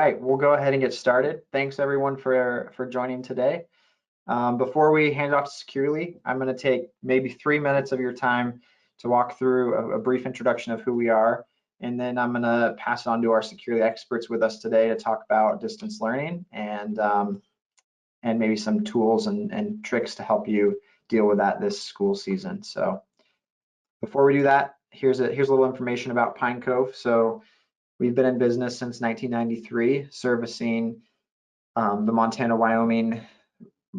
right, we'll go ahead and get started. Thanks everyone for joining today. Before we hand it off to Securely, I'm going to take maybe 3 minutes of your time to walk through a brief introduction of who we are, and then I'm going to pass it on to our Securely experts with us today to talk about distance learning and maybe some tools and tricks to help you deal with that this school season. So before we do that, here's a little information about Pine Cove. So we've been in business since 1993, servicing the Montana, Wyoming,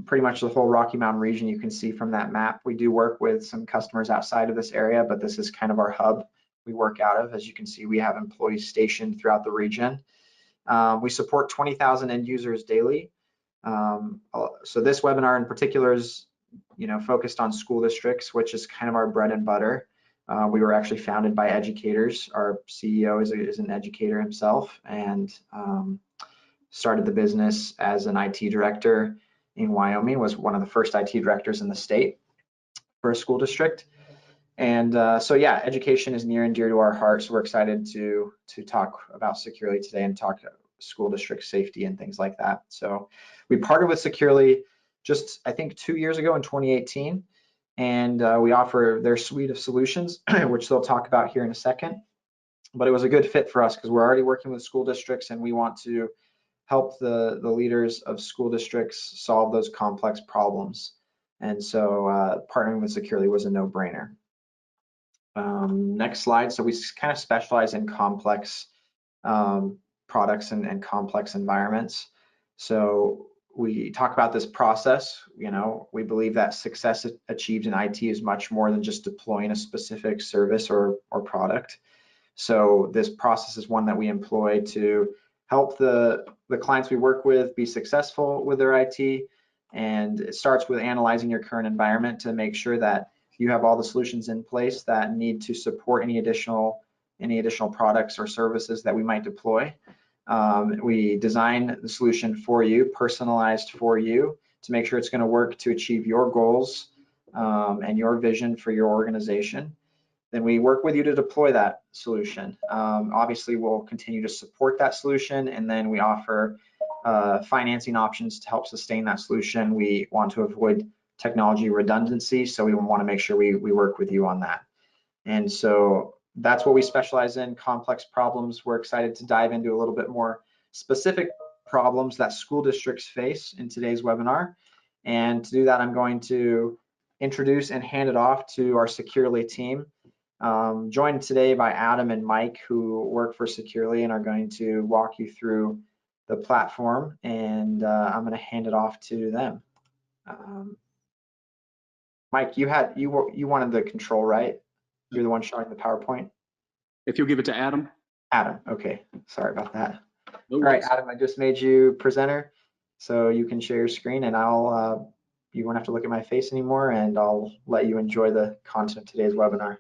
pretty much the whole Rocky Mountain region. You can see from that map. We do work with some customers outside of this area, but this is kind of our hub we work out of. As you can see, we have employees stationed throughout the region. We support 20,000 end users daily. So this webinar in particular is, focused on school districts, which is kind of our bread and butter. We were actually founded by educators. Our CEO is an educator himself, and started the business as an IT director in Wyoming, was one of the first IT directors in the state for a school district. And so yeah, education is near and dear to our hearts. So we're excited to talk about Securely today and talk school district safety and things like that. So we partnered with Securely just, I think, 2 years ago in 2018. And we offer their suite of solutions, which they'll talk about here in a second. But it was a good fit for us because we're already working with school districts and we want to help the leaders of school districts solve those complex problems. And so partnering with Securely was a no-brainer. Next slide. So we kind of specialize in complex products and complex environments. So we talk about this process. We believe that success achieved in IT is much more than just deploying a specific service or product. So this process is one that we employ to help the clients we work with be successful with their IT. And it starts with analyzing your current environment to make sure that you have all the solutions in place that need to support any additional products or services that we might deploy. We design the solution for you, personalized for you, to make sure it's going to work to achieve your goals and your vision for your organization. Then we work with you to deploy that solution. Obviously, we'll continue to support that solution, and then we offer financing options to help sustain that solution. We want to avoid technology redundancy, so we want to make sure we work with you on that. And so that's what we specialize in, complex problems. We're excited to dive into a little bit more specific problems that school districts face in today's webinar. And to do that, I'm going to introduce and hand it off to our Securely team. Joined today by Adam and Mike, who work for Securely and are going to walk you through the platform, and I'm going to hand it off to them. Mike, you wanted the control, right? You're the one showing the PowerPoint. If you'll give it to Adam. Adam, okay. Sorry about that. No All right, Adam, I just made you presenter, so you can share your screen, and you won't have to look at my face anymore, and I'll let you enjoy the content of today's webinar.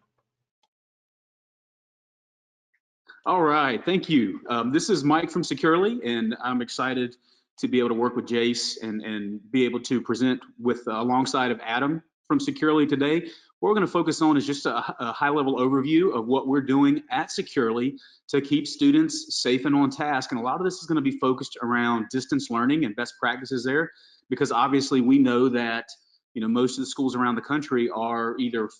All right, thank you. This is Mike from Securely, and I'm excited to be able to work with Jace and be able to present with alongside of Adam from Securely today. What we're going to focus on is just a high-level overview of what we're doing at Securely to keep students safe and on task. And a lot of this is going to be focused around distance learning and best practices there, because obviously we know that most of the schools around the country are either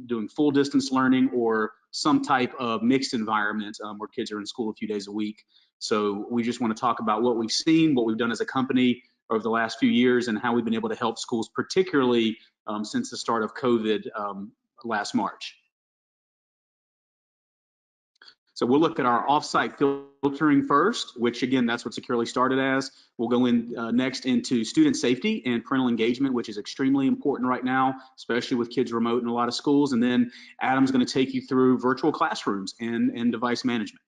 doing full distance learning or some type of mixed environment where kids are in school a few days a week. So we just want to talk about what we've seen, what we've done as a company over the last few years, and how we've been able to help schools, particularly since the start of COVID last March. So we'll look at our offsite filtering first, which again, that's what Securely started as. We'll go in next into student safety and parental engagement, which is extremely important right now, especially with kids remote in a lot of schools. And then Adam's going to take you through virtual classrooms and device management.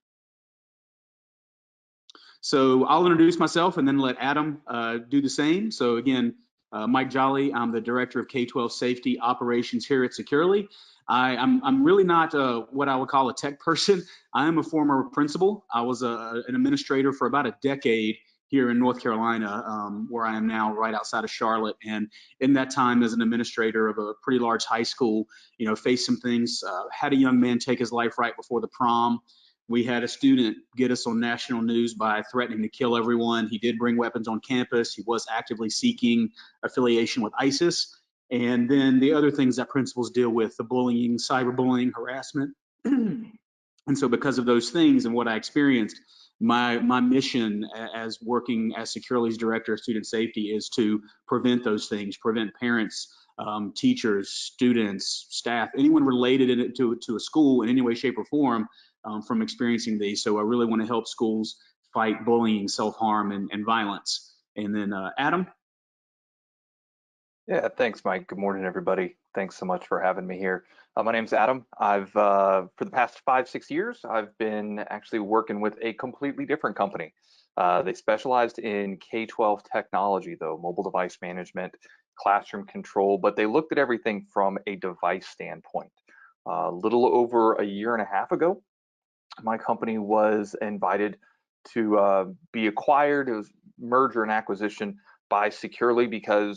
So I'll introduce myself and then let Adam do the same. So again, Mike Jolly, I'm the Director of K-12 Safety Operations here at Securely. I'm really not what I would call a tech person. I am a former principal. I was an administrator for about a decade here in North Carolina, where I am now, right outside of Charlotte. And in that time as an administrator of a pretty large high school, faced some things, had a young man take his life right before the prom, We had a student get us on national news by threatening to kill everyone. He did bring weapons on campus. He was actively seeking affiliation with ISIS. And then the other things that principals deal with, the bullying, cyberbullying, harassment. And so because of those things and what I experienced, my mission as working as Securely's Director of Student Safety is to prevent those things, prevent parents, teachers, students, staff, anyone related to a school in any way, shape, or form from experiencing these. So I really want to help schools fight bullying, self-harm, and violence. And then Adam? Yeah, thanks, Mike. Good morning, everybody. Thanks so much for having me here. My name's Adam. I've, for the past 5-6 years, I've been actually working with a completely different company. They specialized in K-12 technology, though, mobile device management, classroom control, but they looked at everything from a device standpoint. A little over a year and a half ago, my company was invited to be acquired. It was merger and acquisition by Securely, because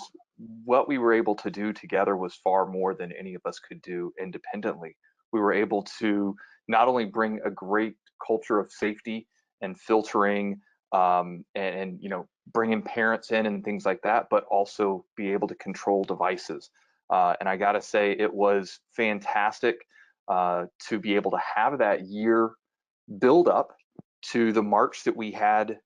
what we were able to do together was far more than any of us could do independently. We were able to not only bring a great culture of safety and filtering and bringing parents in and things like that, but also be able to control devices. And I gotta say, it was fantastic to be able to have that year build up to the March that we had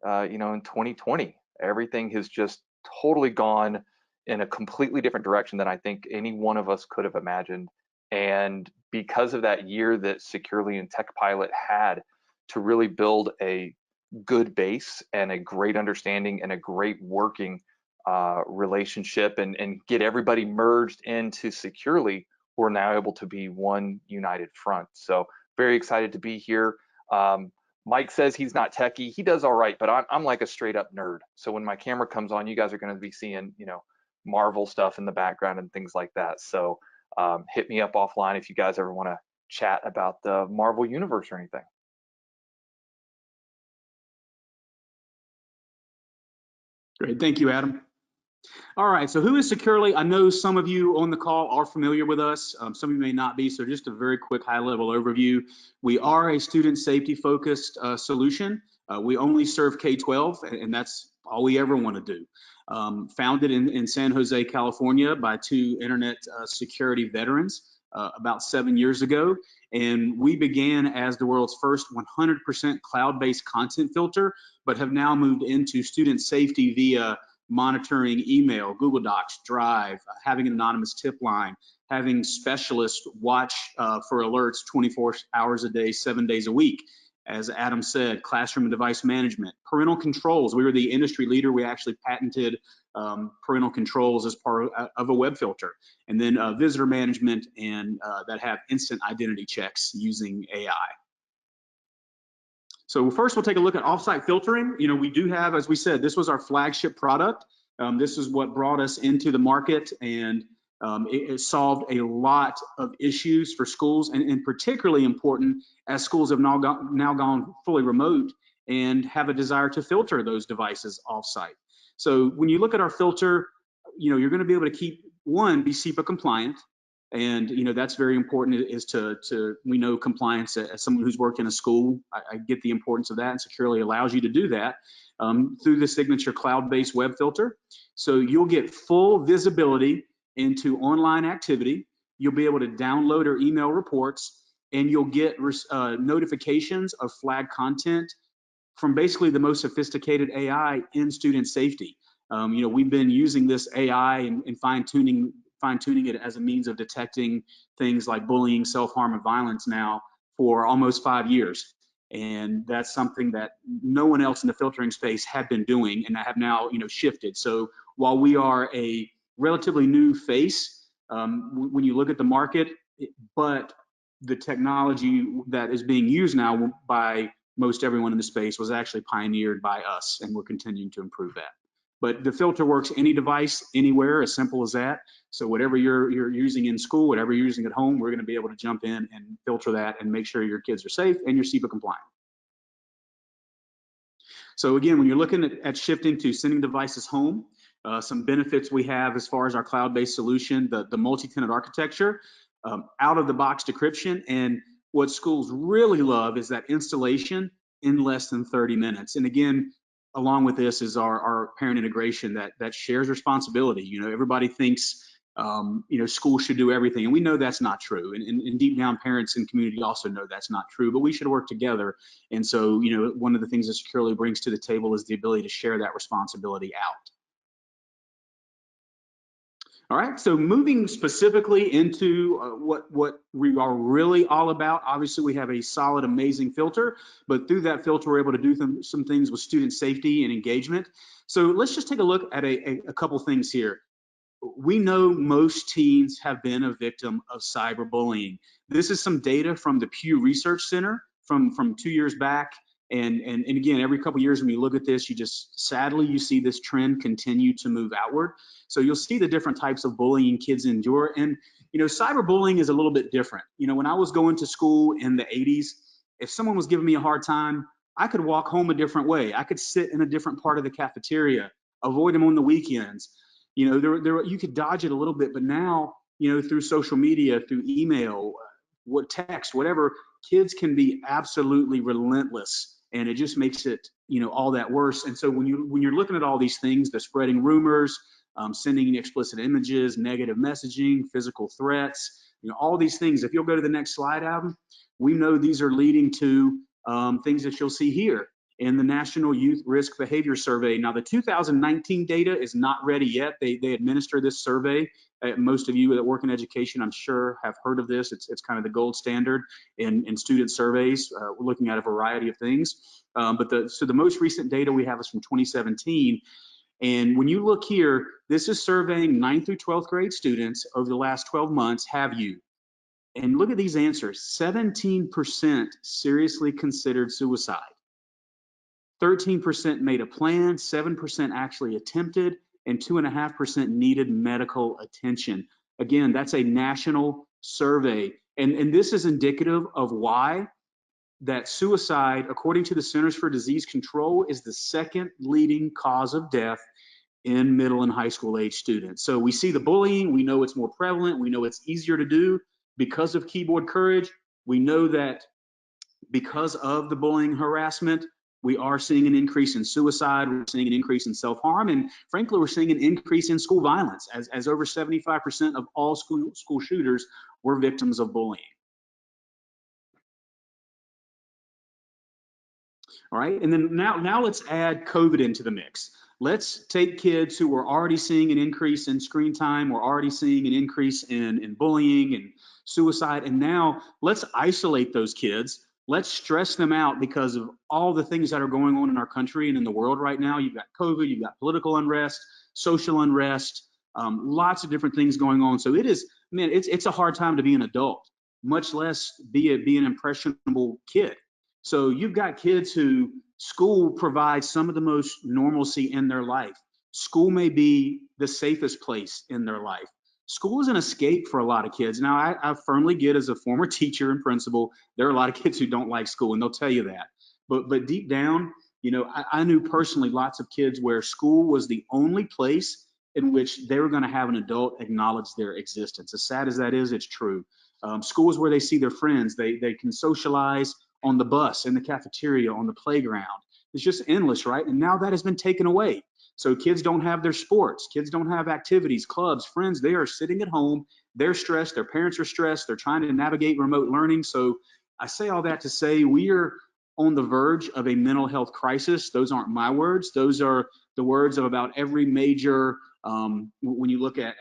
in 2020. Everything has just totally gone in a completely different direction than I think any one of us could have imagined. And because of that year that Securely and TechPilot had to really build a good base and a great understanding and a great working relationship and get everybody merged into Securely, we're now able to be one united front. So very excited to be here. Mike says he's not techie. He does all right, but I'm like a straight up nerd. So when my camera comes on, you guys are going to be seeing, Marvel stuff in the background and things like that. So hit me up offline if you guys ever want to chat about the Marvel universe or anything. Great, thank you, Adam. All right, so who is Securely? I know some of you on the call are familiar with us. Some of you may not be, so just a very quick high-level overview. We are a student safety-focused solution. We only serve K-12, and that's all we ever want to do. Founded in San Jose, California by two internet security veterans about 7 years ago. And we began as the world's first 100% cloud-based content filter, but have now moved into student safety via monitoring email, Google Docs, Drive, having an anonymous tip line, having specialists watch for alerts 24 hours a day, 7 days a week. As Adam said, classroom and device management, parental controls. We were the industry leader. We actually patented parental controls as part of a web filter. And then visitor management and that have instant identity checks using AI. So first we'll take a look at offsite filtering. We do have, as we said, this was our flagship product. This is what brought us into the market, and it solved a lot of issues for schools, and particularly important as schools have now gone fully remote and have a desire to filter those devices offsite. So when you look at our filter, you're going to be able to keep, be SEPA compliant. And that's very important, is we know compliance. As someone who's worked in a school, I get the importance of that, and Securely allows you to do that through the signature cloud-based web filter. So you'll get full visibility into online activity. You'll be able to download or email reports, and you'll get notifications of flagged content from basically the most sophisticated AI in student safety. We've been using this AI and fine-tuning it as a means of detecting things like bullying, self-harm, and violence now for almost 5 years. And that's something that no one else in the filtering space had been doing, and have now shifted. So while we are a relatively new face, when you look at the market, but the technology that is being used now by most everyone in the space was actually pioneered by us, and we're continuing to improve that. But the filter works any device, anywhere, as simple as that. So whatever you're using in school, whatever you're using at home, we're going to be able to jump in and filter that and make sure your kids are safe and you're SEPA compliant. So again, when you're looking at shifting to sending devices home, some benefits we have as far as our cloud-based solution, the multi-tenant architecture, out-of-the-box decryption, and what schools really love is that installation in less than 30 minutes. And again, along with this is our parent integration that shares responsibility. You know, everybody thinks, you know, school should do everything. And we know that's not true. And deep down, parents and community also know that's not true, but we should work together. And so, you know, one of the things that Securely brings to the table is the ability to share that responsibility out. All right, so moving specifically into what we are really all about. Obviously, we have a solid, amazing filter, but through that filter, we're able to do some things with student safety and engagement. So let's just take a look at a couple things here. We know most teens have been a victim of cyberbullying. This is some data from the Pew Research Center from 2 years back. And again, every couple of years when you look at this, sadly, you see this trend continue to move outward. So you'll see the different types of bullying kids endure. And, you know, cyberbullying is a little bit different. You know, when I was going to school in the 80s, if someone was giving me a hard time, I could walk home a different way. I could sit in a different part of the cafeteria, avoid them on the weekends. You know, you could dodge it a little bit, but now, you know, through social media, through email, text, whatever, kids can be absolutely relentless. And it just makes it, you know, all that worse. And so when you're looking at all these things, the spreading rumors, sending explicit images, negative messaging, physical threats, you know, all these things. If you'll go to the next slide, Adam, we know these are leading to things that you'll see here in the National Youth Risk Behavior Survey. Now, the 2019 data is not ready yet. They administer this survey. Most of you that work in education, I'm sure, have heard of this. It's kind of the gold standard in student surveys. We're looking at a variety of things. So the most recent data we have is from 2017. And when you look here, this is surveying 9th through 12th grade students over the last 12 months. Have you? And look at these answers. 17% seriously considered suicide. 13% made a plan, 7% actually attempted, and 2.5% needed medical attention. Again, that's a national survey. And this is indicative of why that suicide, according to the Centers for Disease Control, is the second leading cause of death in middle and high school age students. So we see the bullying, we know it's more prevalent, we know it's easier to do because of keyboard courage. We know that because of the bullying harassment, we are seeing an increase in suicide, we're seeing an increase in self-harm, and frankly, we're seeing an increase in school violence, as over 75% of all school shooters were victims of bullying. All right, and then now let's add COVID into the mix. Let's take kids who were already seeing an increase in screen time, we're already seeing an increase in bullying and suicide, and now let's isolate those kids. Let's stress them out because of all the things that are going on in our country and in the world right now. You've got COVID, you've got political unrest, social unrest, lots of different things going on. So it's a hard time to be an adult, much less be an impressionable kid. So you've got kids who school provides some of the most normalcy in their life. School may be the safest place in their life. School is an escape for a lot of kids. Now, I firmly get, as a former teacher and principal, there are a lot of kids who don't like school, and they'll tell you that. But deep down, you know, I knew personally lots of kids where school was the only place in which they were going to have an adult acknowledge their existence. As sad as that is, it's true. School is where they see their friends. They can socialize on the bus, in the cafeteria, on the playground. It's just endless, right? And now that has been taken away. So kids don't have their sports, kids don't have activities, clubs, friends. They are sitting at home, they're stressed, their parents are stressed, they're trying to navigate remote learning. So I say all that to say we are on the verge of a mental health crisis. Those aren't my words, those are the words of about every major, when you look at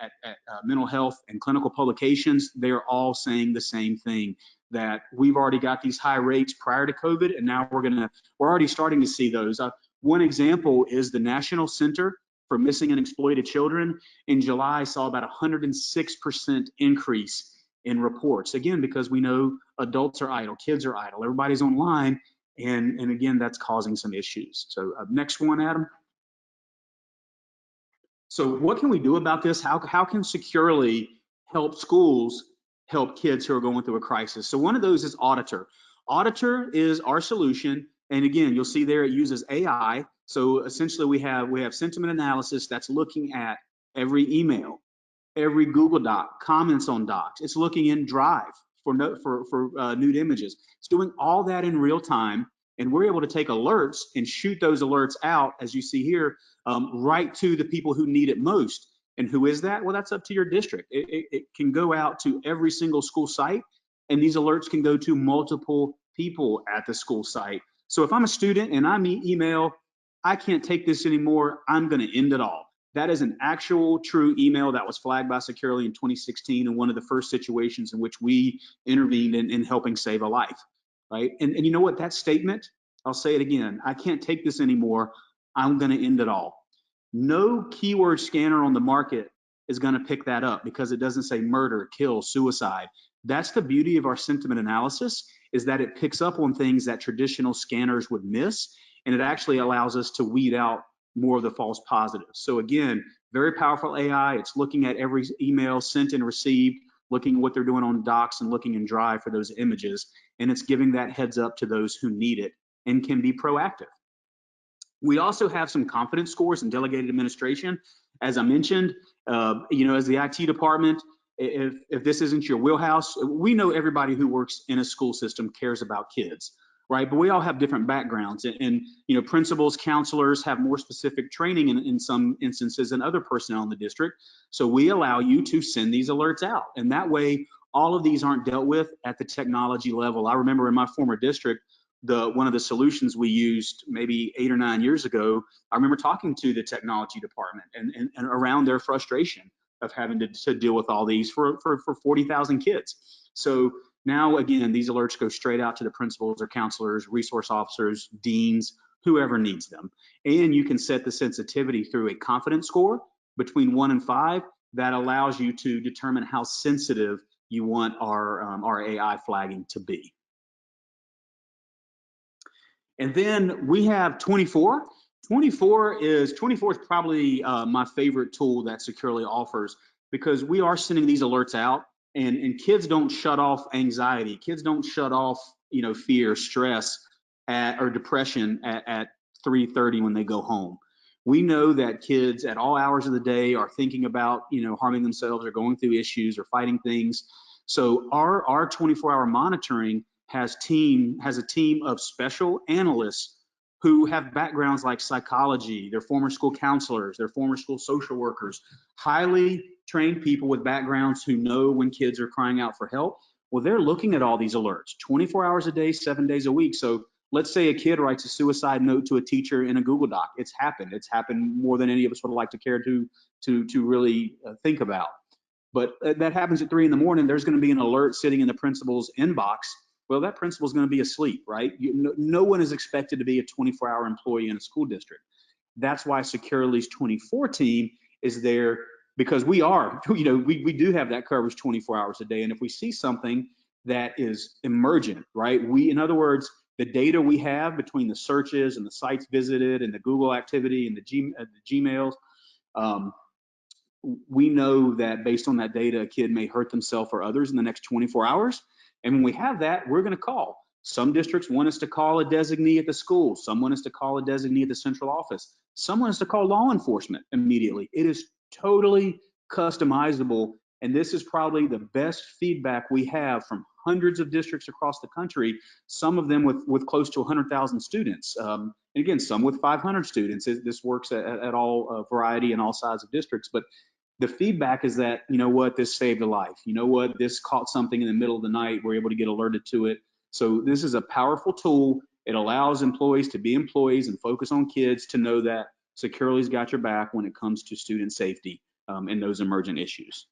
mental health and clinical publications, they're all saying the same thing, that we've already got these high rates prior to COVID, and now we're already starting to see those. One example is the National Center for Missing and Exploited Children. In July, saw about 106% increase in reports. Again, because we know adults are idle, kids are idle, everybody's online, and again, that's causing some issues. So next one, Adam. So what can we do about this? How can Securely help schools help kids who are going through a crisis? So one of those is Auditor. Auditor is our solution. And again, you'll see there it uses AI. So essentially we have sentiment analysis that's looking at every email, every Google Doc, comments on docs. It's looking in Drive. for nude images. It's doing all that in real time, and we're able to take alerts and shoot those alerts out, as you see here, right to the people who need it most. And who is that? Well, that's up to your district. It can go out to every single school site, and these alerts can go to multiple people at the school site. So if I'm a student and I'm email, I can't take this anymore, I'm going to end it all. That is an actual true email that was flagged by Securely in 2016, and one of the first situations in which we intervened in helping save a life, right? And you know what, that statement, I'll say it again, I can't take this anymore, I'm going to end it all. No keyword scanner on the market is going to pick that up because it doesn't say murder, kill, suicide. That's the beauty of our sentiment analysis, is that it picks up on things that traditional scanners would miss, and it actually allows us to weed out more of the false positives. So again, very powerful AI. It's looking at every email sent and received, looking at what they're doing on Docs and looking in Drive for those images, and it's giving that heads up to those who need it and can be proactive. We also have some confidence scores and delegated administration. As I mentioned, you know, as the IT department, if this isn't your wheelhouse, we know everybody who works in a school system cares about kids, right? But we all have different backgrounds, and you know, principals, counselors have more specific training in some instances than other personnel in the district. So we allow you to send these alerts out, and that way, all of these aren't dealt with at the technology level. I remember in my former district, one of the solutions we used maybe 8 or 9 years ago, I remember talking to the technology department and around their frustration of having to deal with all these for 40,000 kids. So now, again, these alerts go straight out to the principals or counselors, resource officers, deans, whoever needs them. And you can set the sensitivity through a confidence score between 1 and 5 that allows you to determine how sensitive you want our AI flagging to be. And then we have 24. 24 is probably my favorite tool that Securely offers, because we are sending these alerts out, and kids don't shut off anxiety. Kids don't shut off, you know, fear, stress, or depression at 3:30 when they go home. We know that kids at all hours of the day are thinking about, you know, harming themselves or going through issues or fighting things. So our 24-hour monitoring has a team of special analysts who have backgrounds like psychology, they're former school counselors, they're former school social workers, highly trained people with backgrounds who know when kids are crying out for help. Well, they're looking at all these alerts 24 hours a day, 7 days a week. So let's say a kid writes a suicide note to a teacher in a Google Doc. It's happened. It's happened more than any of us would like to care to really think about. But that happens at 3 in the morning. There's going to be an alert sitting in the principal's inbox. Well, that principal is going to be asleep, right? No one is expected to be a 24-hour employee in a school district. That's why Securely's 24 team is there, because we are, you know, we do have that coverage 24 hours a day. And if we see something that is emergent, right? In other words, the data we have between the searches and the sites visited and the Google activity and the Gmails, we know that based on that data, a kid may hurt themselves or others in the next 24 hours. And when we have that, we're going to call. Some districts want us to call a designee at the school. Some want us to call a designee at the central office. Some want us to call law enforcement immediately. It is totally customizable. And this is probably the best feedback we have from hundreds of districts across the country, some of them with close to 100,000 students. And again, some with 500 students. This works at all variety and all sides of districts. But the feedback is that, you know what, this saved a life. You know what, this caught something in the middle of the night. We're able to get alerted to it. So this is a powerful tool. It allows employees to be employees and focus on kids, to know that Securely's got your back when it comes to student safety and those emergent issues.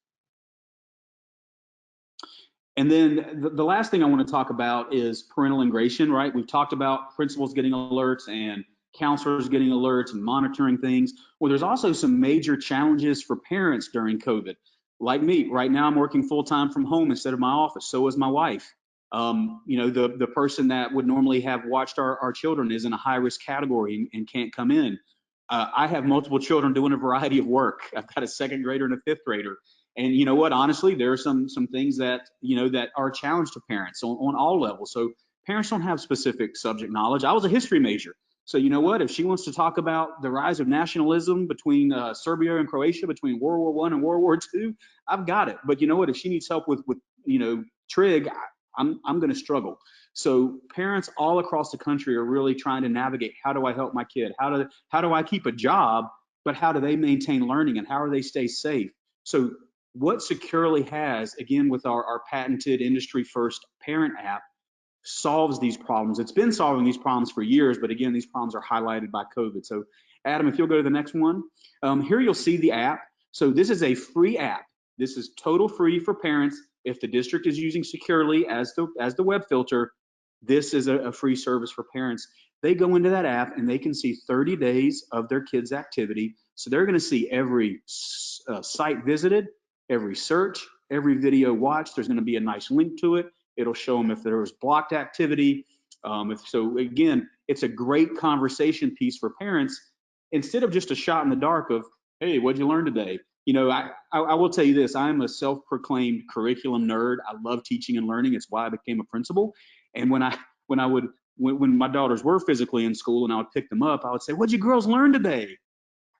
And then the last thing I want to talk about is parental integration, right? We've talked about principals getting alerts and counselors getting alerts and monitoring things. Well, there's also some major challenges for parents during COVID. Like me, right now I'm working full-time from home instead of my office. So is my wife. You know, the person that would normally have watched our children is in a high-risk category and can't come in. I have multiple children doing a variety of work. I've got a 2nd grader and a 5th grader. And you know what, honestly, there are some things that, you know, that are a challenge to parents on all levels. So parents don't have specific subject knowledge. I was a history major. So you know what, if she wants to talk about the rise of nationalism between Serbia and Croatia, between World War I and World War II, I've got it. But you know what, if she needs help with trig, I'm going to struggle. So parents all across the country are really trying to navigate, how do I help my kid? How do I keep a job, but how do they maintain learning, and how do they stay safe? So what Securely has, again, with our patented industry first parent app, solves these problems. It's been solving these problems for years, but again, these problems are highlighted by COVID. So Adam, if you'll go to the next one, here you'll see the app. So this is a free app. This is total free for parents. If the district is using Securely as the web filter, this is a free service for parents. They go into that app and they can see 30 days of their kids' activity. So they're going to see every site visited, every search, every video watched. There's going to be a nice link to it. It'll show them if there was blocked activity. So again, it's a great conversation piece for parents instead of just a shot in the dark of, hey, what'd you learn today? I will tell you this, I'm a self-proclaimed curriculum nerd. I love teaching and learning. It's why I became a principal. And when my daughters were physically in school and I would pick them up, I would say, what'd you girls learn today?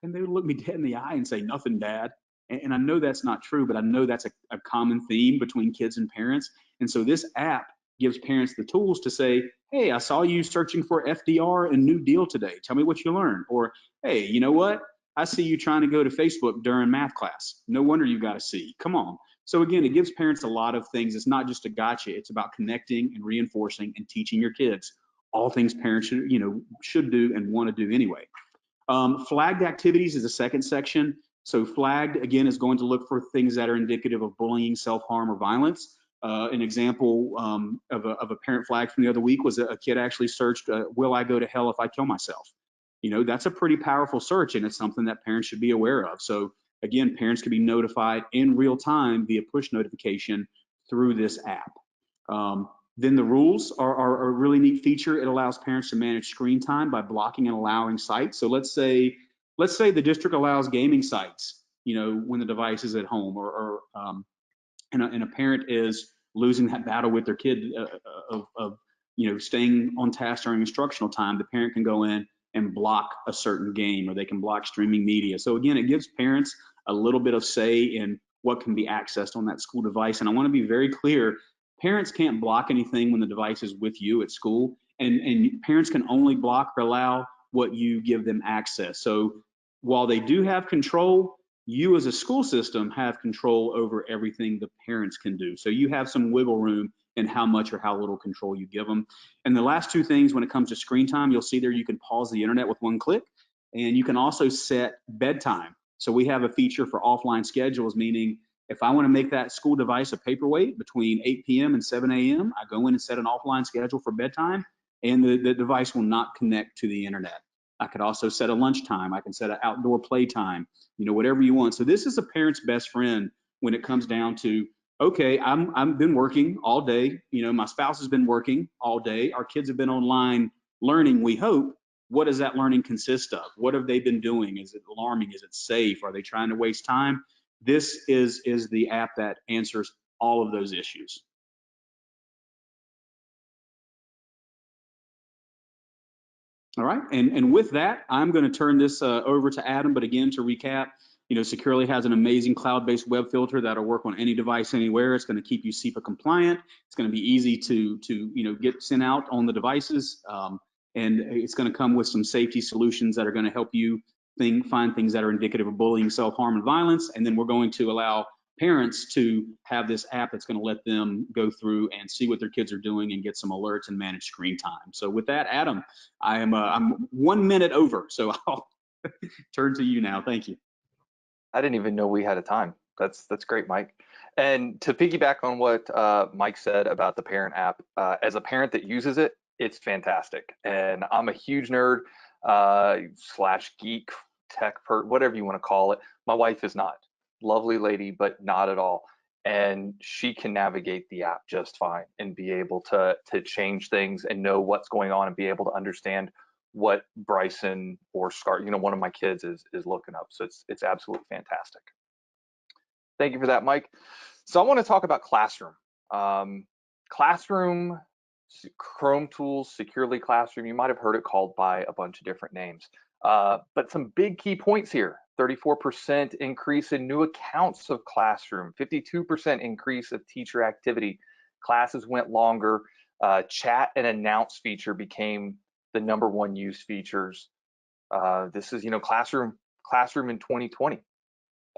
And they would look me dead in the eye and say, nothing, Dad. And I know that's not true, but I know that's a common theme between kids and parents. And so this app gives parents the tools to say, hey, I saw you searching for FDR and New Deal today. Tell me what you learned. Or, hey, you know what? I see you trying to go to Facebook during math class. No wonder you got a C. Come on. So again, it gives parents a lot of things. It's not just a gotcha. It's about connecting and reinforcing and teaching your kids all things parents should do and want to do anyway. Flagged activities is the second section. So flagged, again, is going to look for things that are indicative of bullying, self-harm, or violence. An example of a parent flag from the other week was a kid actually searched, will I go to hell if I kill myself? That's a pretty powerful search, and it's something that parents should be aware of. So again, parents can be notified in real time via push notification through this app. Then the rules are a really neat feature. It allows parents to manage screen time by blocking and allowing sites. So let's say the district allows gaming sites, when the device is at home, and a parent is losing that battle with their kid of staying on task during instructional time. The parent can go in and block a certain game, or they can block streaming media. So again, it gives parents a little bit of say in what can be accessed on that school device. And I want to be very clear. Parents can't block anything when the device is with you at school, and parents can only block or allow what you give them access. So while they do have control, you as a school system have control over everything the parents can do. So you have some wiggle room in how much or how little control you give them. And the last two things, when it comes to screen time, you'll see there you can pause the internet with one click, and you can also set bedtime. So we have a feature for offline schedules, meaning if I want to make that school device a paperweight between 8 p.m. and 7 a.m., I go in and set an offline schedule for bedtime, and the device will not connect to the internet. I could also set a lunchtime. I can set an outdoor playtime, whatever you want. So this is a parent's best friend when it comes down to, okay, I've been working all day. My spouse has been working all day. Our kids have been online learning, we hope. What does that learning consist of? What have they been doing? Is it alarming? Is it safe? Are they trying to waste time? This is the app that answers all of those issues. All right, and with that, I'm going to turn this over to Adam. But again, to recap, Securely has an amazing cloud-based web filter that'll work on any device anywhere. It's going to keep you SEPA compliant. It's going to be easy to get sent out on the devices, and it's going to come with some safety solutions that are going to help you find things that are indicative of bullying, self-harm, and violence. And then we're going to allow parents to have this app that's going to let them go through and see what their kids are doing and get some alerts and manage screen time. So with that, Adam, I'm 1 minute over, so I'll turn to you now. Thank you. I didn't even know we had a time. That's great, Mike. And to piggyback on what Mike said about the parent app, as a parent that uses it, it's fantastic. And I'm a huge nerd / geek, tech, whatever you want to call it. My wife is not. Lovely lady, but not at all. And she can navigate the app just fine and be able to change things and know what's going on and be able to understand what Bryson or Scar, one of my kids is looking up. So it's absolutely fantastic. Thank you for that, Mike. So I want to talk about Classroom. Classroom, Chrome tools, Securely Classroom. You might have heard it called by a bunch of different names, but some big key points here. 34% increase in new accounts of Classroom, 52% increase of teacher activity. Classes went longer. Chat and announce feature became the #1 used features. This is, Classroom in 2020.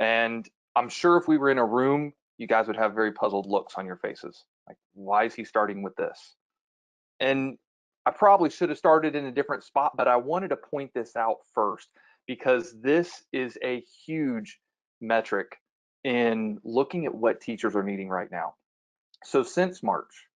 And I'm sure if we were in a room, you guys would have very puzzled looks on your faces. Like, why is he starting with this? And I probably should have started in a different spot, but I wanted to point this out first because this is a huge metric in looking at what teachers are needing right now. So since March,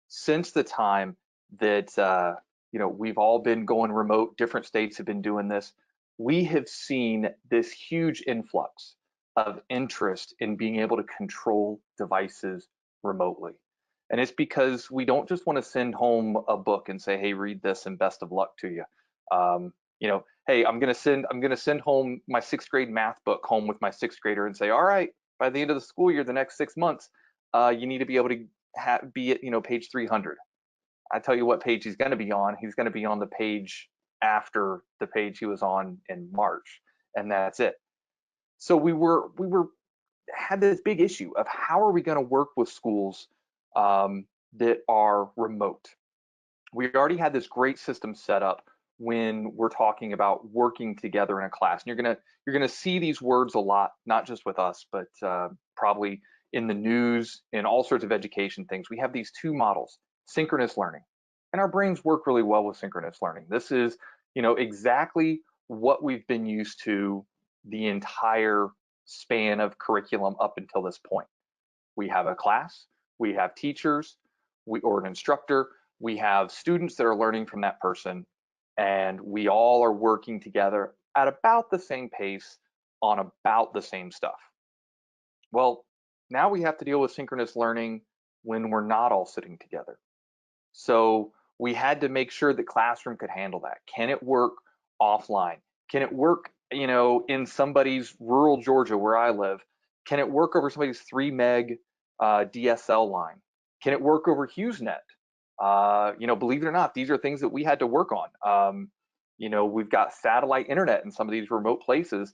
since the time that we've all been going remote, different states have been doing this, we have seen this huge influx of interest in being able to control devices remotely. And it's because we don't just want to send home a book and say, hey, read this and best of luck to you. Hey, I'm gonna send home my 6th grade math book home with my 6th grader and say, all right, by the end of the school year, the next 6 months, you need to be able to be at page 300. I tell you what page he's going to be on. He's going to be on the page after the page he was on in March, and that's it. So we had this big issue of how are we going to work with schools that are remote. We already had this great system set up when we're talking about working together in a class. And you're gonna see these words a lot, not just with us, but probably in the news, in all sorts of education things. We have these 2 models, synchronous learning, and our brains work really well with synchronous learning. This is, exactly what we've been used to the entire span of curriculum up until this point. We have a class, we have teachers, or an instructor, we have students that are learning from that person, and we all are working together at about the same pace on about the same stuff. Well, now we have to deal with synchronous learning when we're not all sitting together. So we had to make sure that Classroom could handle that. Can it work offline? Can it work, in somebody's rural Georgia where I live? Can it work over somebody's 3 meg DSL line? Can it work over HughesNet? Believe it or not, these are things that we had to work on. We've got satellite internet in some of these remote places.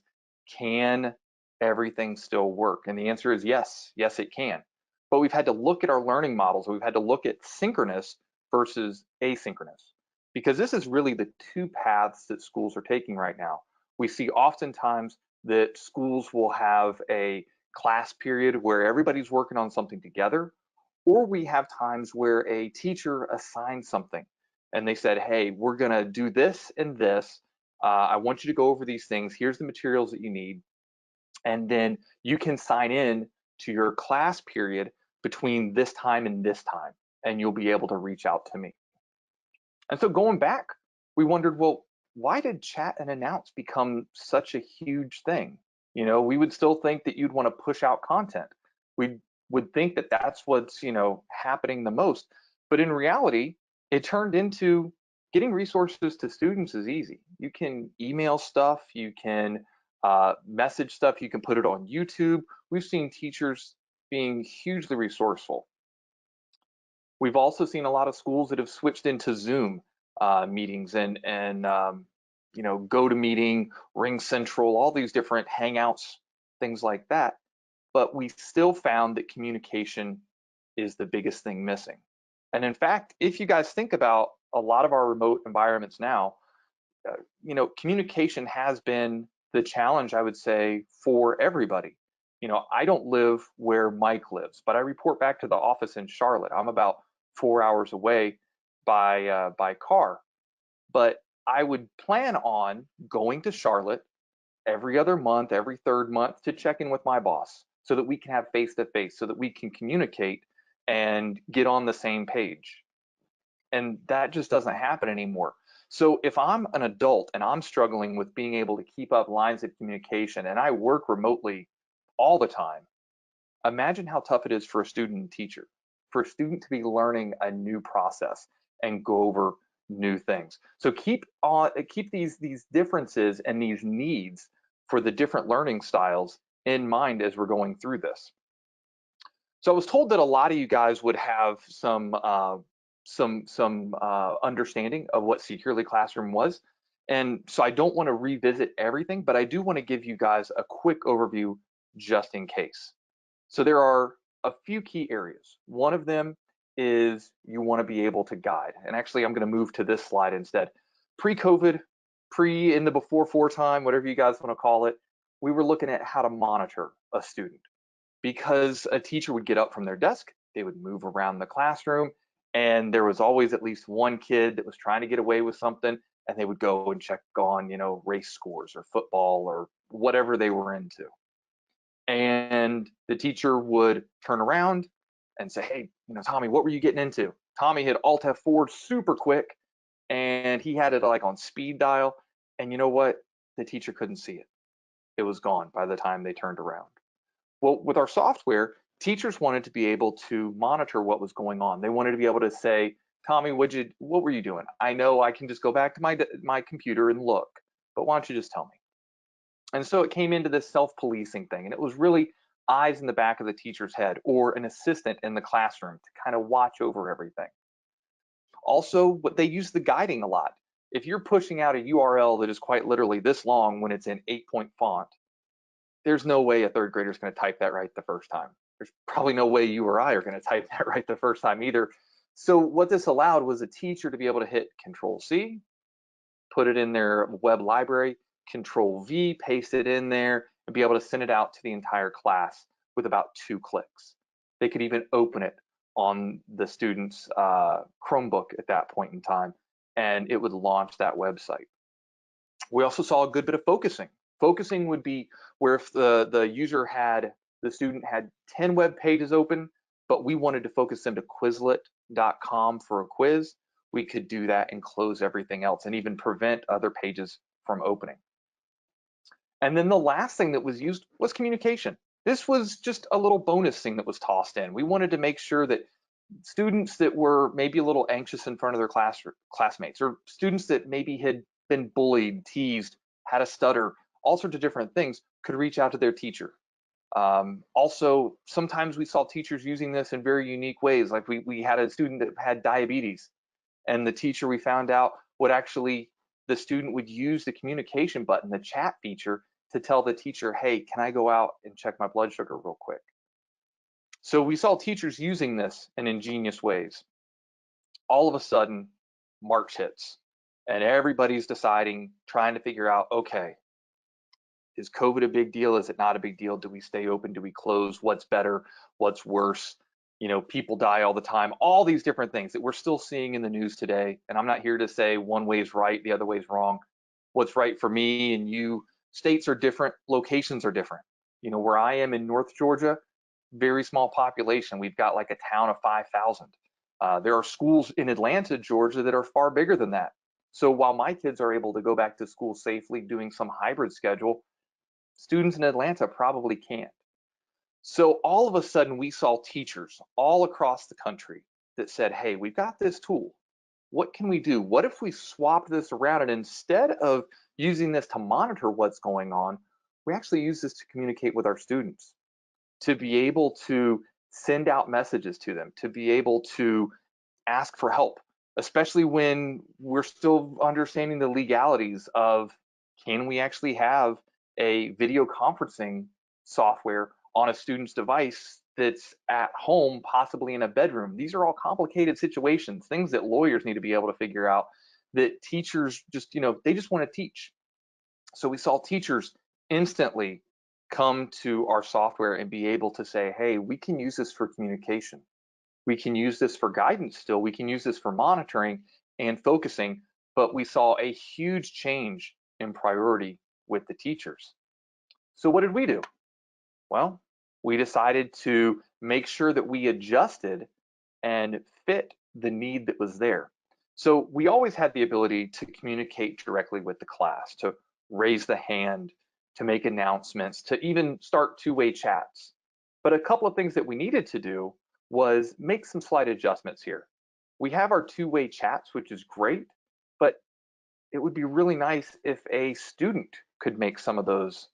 Can everything still work? And the answer is yes, it can. But we've had to look at our learning models. We've had to look at synchronous versus asynchronous, because this is really the 2 paths that schools are taking right now. We see oftentimes that schools will have a class period where everybody's working on something together, or we have times where a teacher assigns something and they said, hey, we're gonna do this and this. I want you to go over these things. Here's the materials that you need. And then you can sign in to your class period between this time and this time, and you'll be able to reach out to me. And so going back, we wondered, well, why did chat and announce become such a huge thing? We would still think that you'd want to push out content. We would think that that's what's, happening the most. But in reality, it turned into getting resources to students is easy. You can email stuff, you can message stuff, you can put it on YouTube. We've seen teachers being hugely resourceful. We've also seen a lot of schools that have switched into Zoom meetings and GoToMeeting, RingCentral, all these different Hangouts, things like that. But we still found that communication is the biggest thing missing. And in fact, if you guys think about a lot of our remote environments now, communication has been the challenge, I would say, for everybody. I don't live where Mike lives, but I report back to the office in Charlotte. I'm about 4 hours away by car, but I would plan on going to Charlotte every other month, every 3rd month to check in with my boss so that we can have face-to-face, so that we can communicate and get on the same page. And that just doesn't happen anymore. So if I'm an adult and I'm struggling with being able to keep up lines of communication and I work remotely all the time, imagine how tough it is for a student and teacher, for a student to be learning a new process and go over new things. So keep these differences and these needs for the different learning styles in mind as we're going through this. So I was told that a lot of you guys would have some understanding of what Securely Classroom was, And so I don't want to revisit everything, but I do want to give you guys a quick overview just in case. So there are a few key areas. One of them is you want to be able to guide. And actually, I'm going to move to this slide instead. Pre-COVID, in the before time, whatever you guys want to call it, we were looking at how to monitor a student, because a teacher would get up from their desk, they would move around the classroom, and there was always at least one kid that was trying to get away with something, and they would go and check on, race scores or football or whatever they were into. And the teacher would turn around and say, hey, Tommy, what were you getting into? Tommy hit Alt F4 super quick, and he had it like on speed dial. And you know what? The teacher couldn't see it. It was gone by the time they turned around. Well, with our software, teachers wanted to be able to monitor what was going on. They wanted to be able to say, Tommy, what were you doing? I know I can just go back to my computer and look, but why don't you just tell me? And so it came into this self-policing thing, and it was really eyes in the back of the teacher's head or an assistant in the classroom to kind of watch over everything. Also, they use the guiding a lot. If you're pushing out a URL that is quite literally this long when it's in 8-point font, there's no way a third grader is going to type that right the first time. There's probably no way you or I are going to type that right the first time either. So what this allowed was a teacher to be able to hit Control-C, put it in their web library, Control-V, paste it in there, and be able to send it out to the entire class with about 2 clicks. They could even open it on the student's Chromebook at that point in time, and it would launch that website. We also saw a good bit of focusing. Focusing would be where if the student had 10 web pages open, but we wanted to focus them to Quizlet.com for a quiz, we could do that and close everything else and even prevent other pages from opening. And then the last thing that was used was communication. This was just a little bonus thing that was tossed in. We wanted to make sure that students that were maybe a little anxious in front of their classmates, or students that maybe had been bullied, teased, had a stutter, all sorts of different things, could reach out to their teacher. Also, sometimes we saw teachers using this in very unique ways. Like we had a student that had diabetes, and the teacher, we found out, the student would use the communication button, the chat feature, to tell the teacher, hey, can I go out and check my blood sugar real quick? So we saw teachers using this in ingenious ways. All of a sudden, March hits, and everybody's trying to figure out, okay, is COVID a big deal? Is it not a big deal? Do we stay open? Do we close? What's better? What's worse? People die all the time, all these different things that we're still seeing in the news today. And I'm not here to say one way's right, the other way's wrong. What's right for me and you, states are different, locations are different. Where I am in North Georgia, very small population. We've got like a town of 5,000. There are schools in Atlanta, Georgia that are far bigger than that. So while my kids are able to go back to school safely doing some hybrid schedule, students in Atlanta probably can't. So all of a sudden we saw teachers all across the country that said, hey, we've got this tool. What can we do? What if we swapped this around, and instead of using this to monitor what's going on, we actually use this to communicate with our students, to be able to send out messages to them, to be able to ask for help, especially when we're still understanding the legalities of, can we actually have a video conferencing software on a student's device that's at home, possibly in a bedroom? These are all complicated situations, things that lawyers need to be able to figure out, that teachers just, they just want to teach. So we saw teachers instantly come to our software and be able to say, hey, we can use this for communication. We can use this for guidance still. We can use this for monitoring and focusing, but we saw a huge change in priority with the teachers. So what did we do? Well, we decided to make sure that we adjusted and fit the need that was there. So we always had the ability to communicate directly with the class, to raise the hand, to make announcements, to even start two-way chats. But a couple of things that we needed to do was make some slight adjustments here. We have our two-way chats, which is great, but it would be really nice if a student could make some of those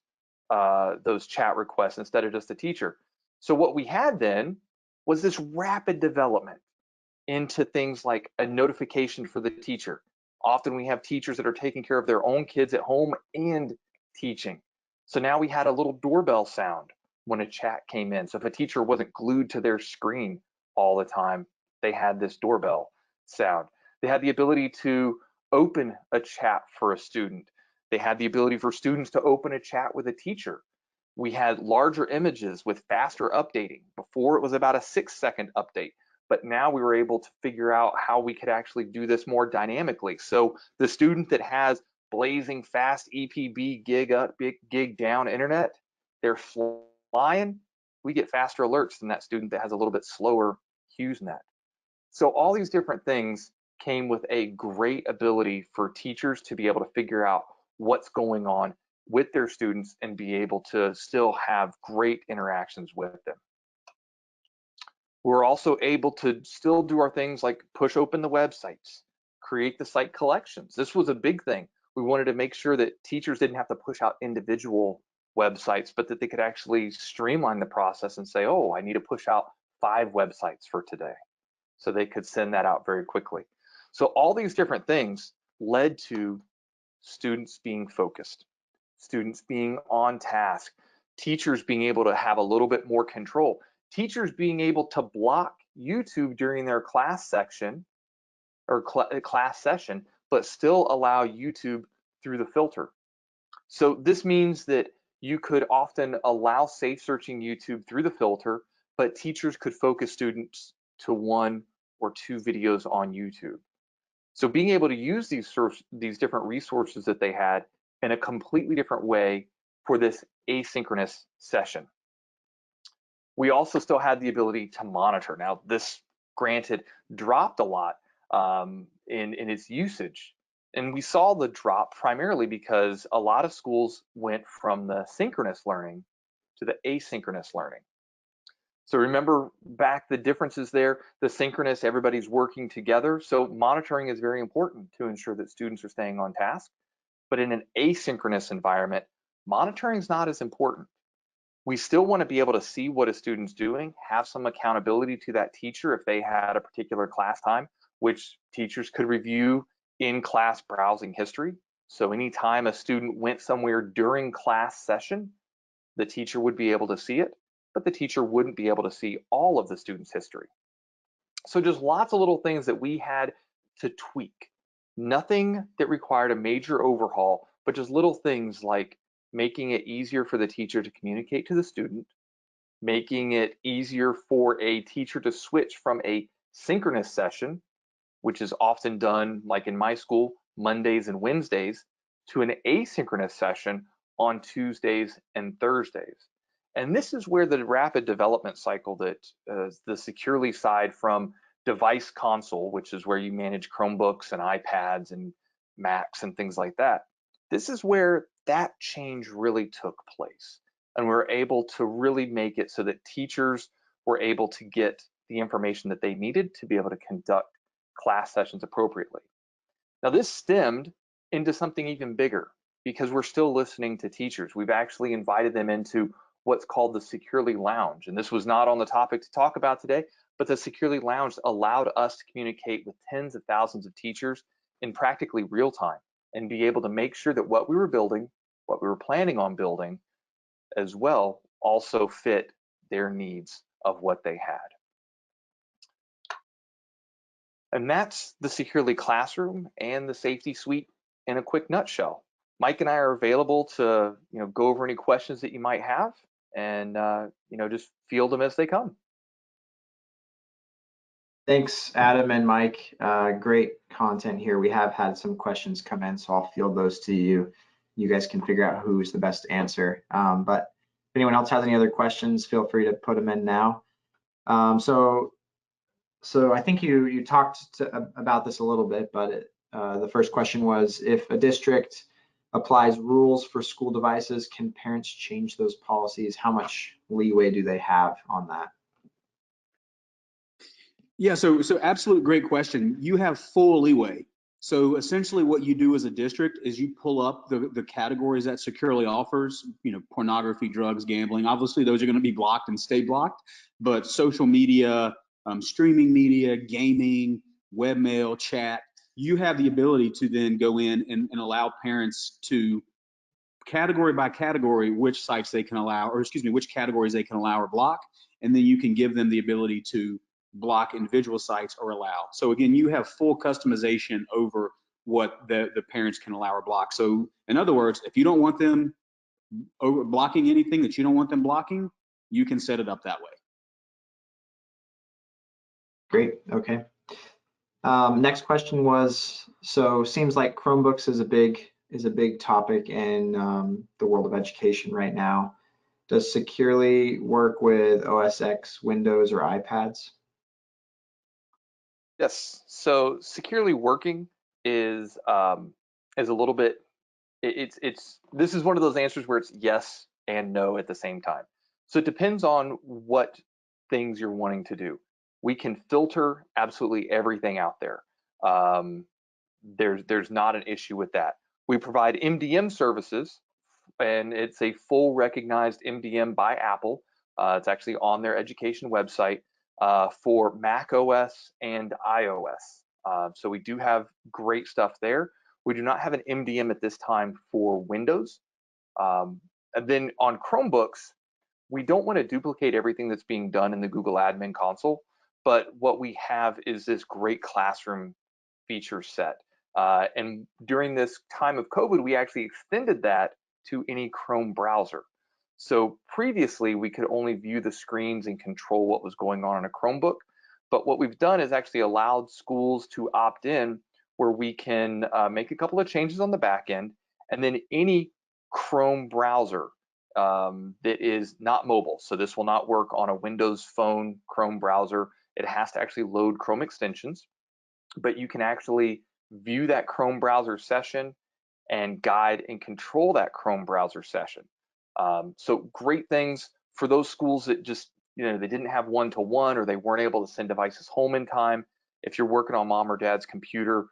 chat requests instead of just a teacher. So what we had then was this rapid development into things like a notification for the teacher Often we have teachers that are taking care of their own kids at home and teaching. So now we had a little doorbell sound when a chat came in. So if a teacher wasn't glued to their screen all the time, they had this doorbell sound. They had the ability to open a chat for a student. They had the ability for students to open a chat with a teacher. We had larger images with faster updating. Before it was about a 6-second update, but now we were able to figure out how we could actually do this more dynamically. So the student that has blazing fast EPB gig up, gig down internet, they're flying, we get faster alerts than that student that has a little bit slower HughesNet. So all these different things came with a great ability for teachers to be able to figure out what's going on with their students and be able to still have great interactions with them. We're also able to still do our things like push open the websites, create the site collections. This was a big thing. We wanted to make sure that teachers didn't have to push out individual websites, but that they could actually streamline the process and say, oh, I need to push out 5 websites for today. So they could send that out very quickly. So all these different things led to students being focused, students being on task, teachers being able to have a little bit more control, teachers being able to block YouTube during their class section or class session, but still allow YouTube through the filter. So this means that you could often allow safe searching YouTube through the filter, but teachers could focus students to 1 or 2 videos on YouTube. So being able to use these different resources that they had in a completely different way for this asynchronous session. We also still had the ability to monitor. Now, this, granted, dropped a lot in its usage. And we saw the drop primarily because a lot of schools went from the synchronous learning to the asynchronous learning. So remember back the differences there, the synchronous, everybody's working together. So monitoring is very important to ensure that students are staying on task. But in an asynchronous environment, monitoring is not as important. We still want to be able to see what a student's doing, have some accountability to that teacher if they had a particular class time, which teachers could review in class browsing history. So anytime a student went somewhere during class session, the teacher would be able to see it, but the teacher wouldn't be able to see all of the student's history. So just lots of little things that we had to tweak. Nothing that required a major overhaul, but just little things like making it easier for the teacher to communicate to the student, making it easier for a teacher to switch from a synchronous session, which is often done, like in my school, Mondays and Wednesdays, to an asynchronous session on Tuesdays and Thursdays. And this is where the rapid development cycle that the Securely side from device console, which is where you manage Chromebooks and iPads and Macs and things like that. This is where that change really took place. And we're able to really make it so that teachers were able to get the information that they needed to be able to conduct class sessions appropriately. Now this stemmed into something even bigger because we're still listening to teachers. We've actually invited them into what's called the Securely Lounge. And this was not on the topic to talk about today, but the Securely Lounge allowed us to communicate with tens of thousands of teachers in practically real time and be able to make sure that what we were building, what we were planning on building as well, also fit their needs of what they had. And that's the Securely Classroom and the Safety Suite in a quick nutshell. Mike and I are available to go over any questions that you might have and just field them as they come. Thanks, Adam and Mike. Great content here. We have had some questions come in, so I'll field those to you. You guys can figure out who's the best answer. But if anyone else has any other questions, feel free to put them in now. So I think you talked about this a little bit, but the first question was, if a district applies rules for school devices, can parents change those policies? How much leeway do they have on that? Yeah, so absolute great question. You have full leeway. So essentially what you do as a district is you pull up the categories that Securely offers, pornography, drugs, gambling. Obviously those are going to be blocked and stay blocked, but social media, streaming media, gaming, webmail, chat, you have the ability to then go in and allow parents to category by category which sites they can allow, or excuse me, which categories they can allow or block. And then you can give them the ability to block individual sites or allow. So again, you have full customization over what the parents can allow or block. So in other words, if you don't want them over blocking anything that you don't want them blocking, you can set it up that way. Great, okay. Next question was, so seems like Chromebooks is a big topic in the world of education right now. Does Securely work with OS X, Windows, or iPads? Yes. So securely working is a little bit. This is one of those answers where it's yes and no at the same time. So it depends on what things you're wanting to do. We can filter absolutely everything out there. There's not an issue with that. We provide MDM services, and it's a full recognized MDM by Apple. It's actually on their education website for Mac OS and iOS. So we do have great stuff there. We do not have an MDM at this time for Windows. And then on Chromebooks, we don't want to duplicate everything that's being done in the Google Admin Console, but what we have is this great classroom feature set. And during this time of COVID, we actually extended that to any Chrome browser. So previously, we could only view the screens and control what was going on a Chromebook. But what we've done is actually allowed schools to opt in where we can make a couple of changes on the back end, and then any Chrome browser that is not mobile. So this will not work on a Windows Phone Chrome browser. It has to actually load Chrome extensions, but you can actually view that Chrome browser session and guide and control that Chrome browser session. So great things for those schools that just, they didn't have one-to-one, or they weren't able to send devices home in time. If you're working on mom or dad's computer,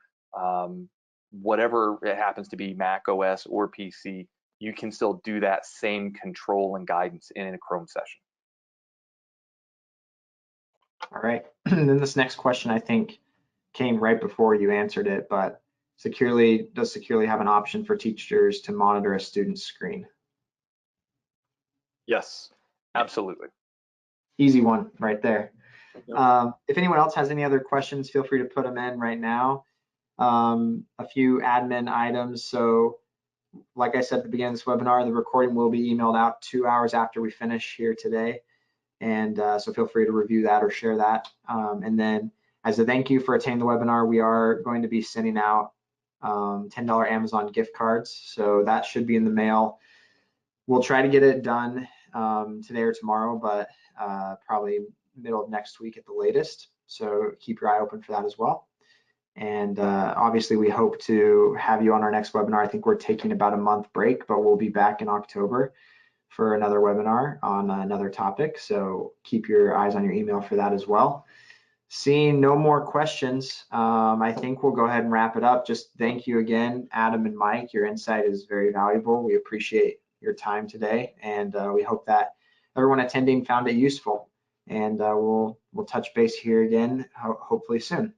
whatever it happens to be, Mac OS or PC, you can still do that same control and guidance in a Chrome session. All right, and then this next question I think came right before you answered it, but does Securely have an option for teachers to monitor a student's screen? Yes, absolutely. Easy one right there. If anyone else has any other questions, feel free to put them in right now. A few admin items. So like I said at the beginning of this webinar, the recording will be emailed out 2 hours after we finish here today. And so feel free to review that or share that. And then as a thank you for attending the webinar, we are going to be sending out $10 Amazon gift cards. So that should be in the mail. We'll try to get it done today or tomorrow, but probably middle of next week at the latest. So keep your eye open for that as well. And obviously we hope to have you on our next webinar. I think we're taking about a month break, but we'll be back in October for another webinar on another topic. So keep your eyes on your email for that as well. Seeing no more questions, I think we'll go ahead and wrap it up. Just thank you again, Adam and Mike. Your insight is very valuable. We appreciate your time today, and we hope that everyone attending found it useful. And we'll touch base here again, hopefully soon.